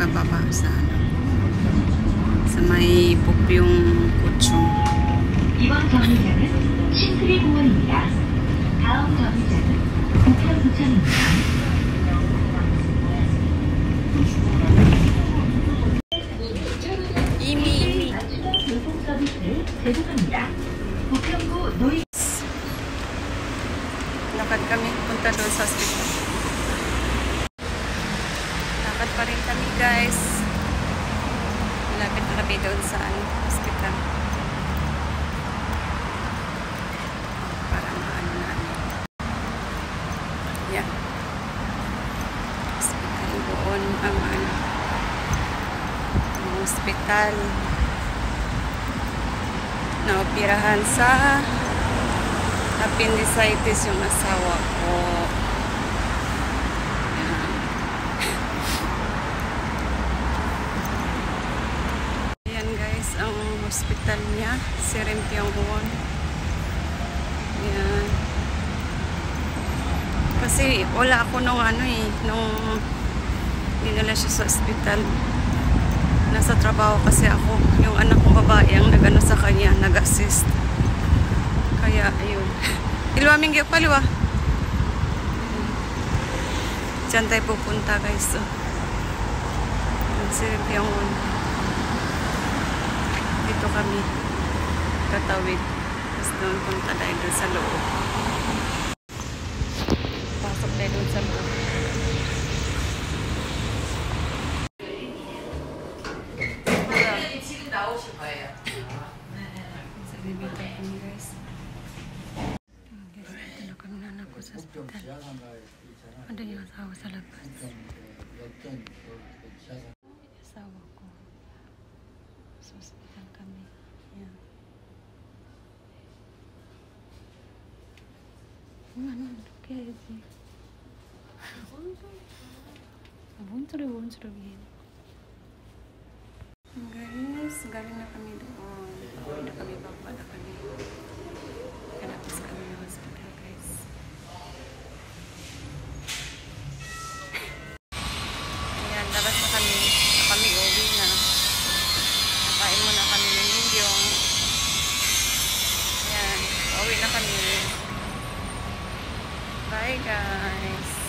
bababa sa ano, sa may Pupyong Kuchong. 이번 정류장은 신크리 공원입니다. 다음 정류장은 부평구청입니다. 이미 교통 서비스를 제공합니다. 부평구 노인 lakad kami punta doon sa hospital. Lakad pa rin kami, guys. Malapit na kami doon sa hospital. Para maano namin. Yan. Hospital doon ang ano. Ang hospital na operahan sa appendicitis yung asawa ko. Ayan guys, ang hospital niya, Serempianguon. Ayan. Kasi wala ako nung ano nung dinala siya sa hospital. Nasa trabaho kasi ako. Yung anak kong babae ang nag-ano sa kanya, nag-assist. Kaya, ayun. Iluaming gyud paliwa. Diyan tayo pupunta, guys. So, Serempianguon. Dito kami tatawid. Tapos doon punta tayo doon sa loob. Pasok tayo doon sa loob. Sa bibita kami, guys. Sa hospital. Ano yung asawa sa labas? Asawa ko. Sa hospital kami. Yan. Ano? Kaya ito. Bunso-bunso yan. Guys, galing na kami doon. Hindi na kami babala kami. Kalapis kami ng hospital, guys. Ayan, labas na kami. Kami uwi na. Nakain muna kami ng Mindyong. Ayan, uwi na kami. Bye, guys.